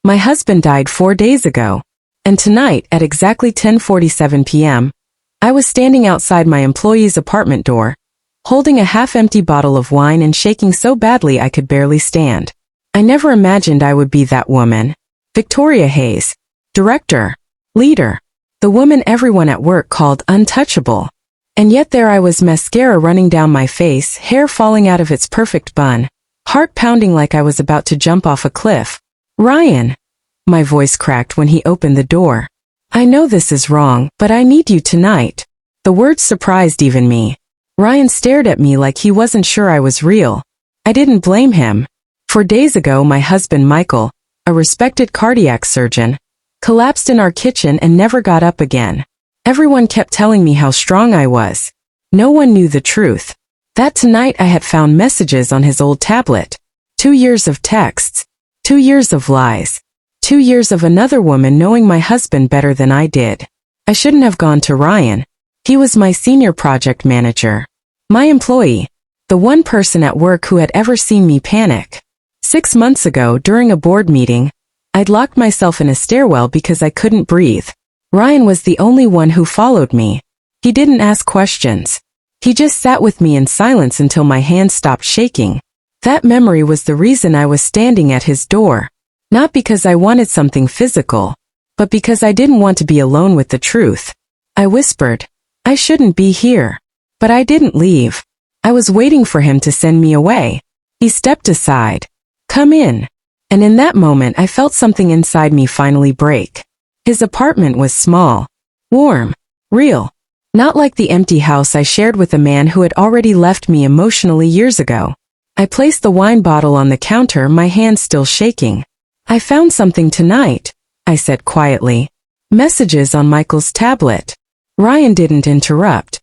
My husband died 4 days ago. And tonight, at exactly 10:47 p.m., I was standing outside my employee's apartment door, holding a half-empty bottle of wine and shaking so badly I could barely stand. I never imagined I would be that woman. Victoria Hayes. Director. Leader. The woman everyone at work called untouchable. And yet there I was, mascara running down my face, hair falling out of its perfect bun, heart pounding like I was about to jump off a cliff. Ryan. My voice cracked when he opened the door. I know this is wrong, but I need you tonight. The words surprised even me. Ryan stared at me like he wasn't sure I was real. I didn't blame him. 4 days ago, my husband Michael, a respected cardiac surgeon, collapsed in our kitchen and never got up again. Everyone kept telling me how strong I was. No one knew the truth. That tonight I had found messages on his old tablet. 2 years of texts. 2 years of lies. 2 years of another woman knowing my husband better than I did. I shouldn't have gone to Ryan. He was my senior project manager. My employee. The one person at work who had ever seen me panic. 6 months ago, during a board meeting, I'd locked myself in a stairwell because I couldn't breathe. Ryan was the only one who followed me. He didn't ask questions. He just sat with me in silence until my hands stopped shaking. That memory was the reason I was standing at his door. Not because I wanted something physical, but because I didn't want to be alone with the truth. I whispered, I shouldn't be here. But I didn't leave. I was waiting for him to send me away. He stepped aside. Come in. And in that moment I felt something inside me finally break. His apartment was small, warm, real. Not like the empty house I shared with a man who had already left me emotionally years ago. I placed the wine bottle on the counter, my hands still shaking. I found something tonight, I said quietly. Messages on Michael's tablet. Ryan didn't interrupt.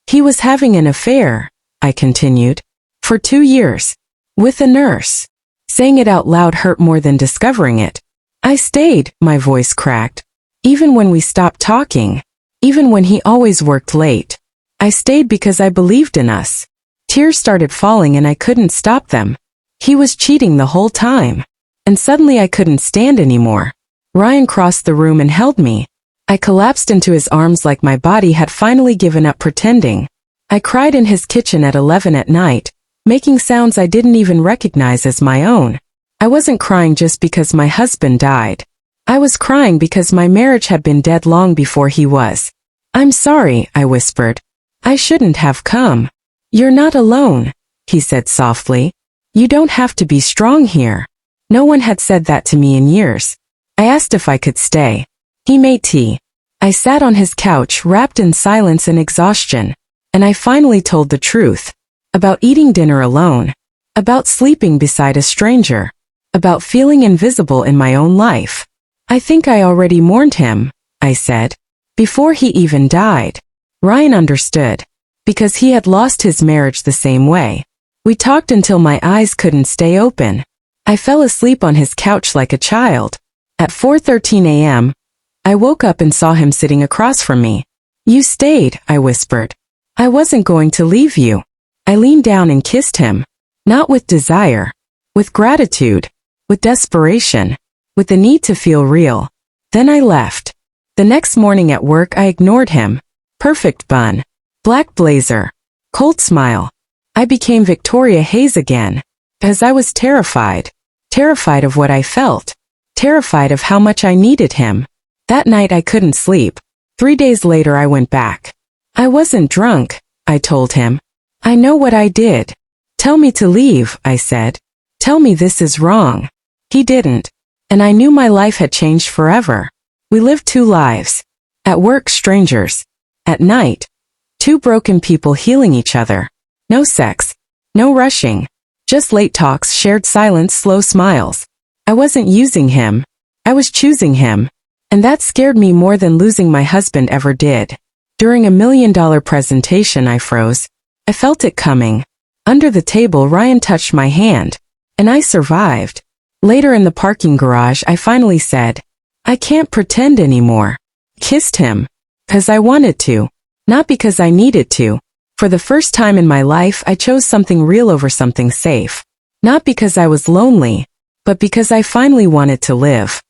He was having an affair, I continued. For 2 years. With a nurse. Saying it out loud hurt more than discovering it. I stayed, my voice cracked. Even when we stopped talking. Even when he always worked late. I stayed because I believed in us. Tears started falling and I couldn't stop them. He was cheating the whole time. And suddenly I couldn't stand anymore. Ryan crossed the room and held me. I collapsed into his arms like my body had finally given up pretending. I cried in his kitchen at 11 at night, making sounds I didn't even recognize as my own. I wasn't crying just because my husband died. I was crying because my marriage had been dead long before he was. I'm sorry, I whispered. I shouldn't have come. You're not alone, he said softly. You don't have to be strong here. No one had said that to me in years. I asked if I could stay. He made tea. I sat on his couch wrapped in silence and exhaustion, and I finally told the truth. About eating dinner alone. About sleeping beside a stranger. About feeling invisible in my own life. I think I already mourned him, I said. Before he even died. Ryan understood. Because he had lost his marriage the same way. We talked until my eyes couldn't stay open. I fell asleep on his couch like a child. At 4:13 a.m., I woke up and saw him sitting across from me. You stayed, I whispered. I wasn't going to leave you. I leaned down and kissed him. Not with desire. With gratitude. With desperation. With the need to feel real. Then I left. The next morning at work I ignored him. Perfect bun. Black blazer. Cold smile. I became Victoria Hayes again. As I was terrified. Terrified of what I felt. Terrified of how much I needed him. That night I couldn't sleep. 3 days later I went back. I wasn't drunk, I told him. I know what I did. Tell me to leave, I said. Tell me this is wrong. He didn't. And I knew my life had changed forever. We lived 2 lives. At work, strangers. At night, 2 broken people healing each other. No sex. No rushing. Just late talks, shared silence, slow smiles. I wasn't using him. I was choosing him. And that scared me more than losing my husband ever did. During a $1 million presentation I froze. I felt it coming. Under the table Ryan touched my hand. And I survived. Later in the parking garage I finally said, I can't pretend anymore. Kissed him. 'Cause I wanted to. Not because I needed to. For the first time in my life I chose something real over something safe. Not because I was lonely, but because I finally wanted to live.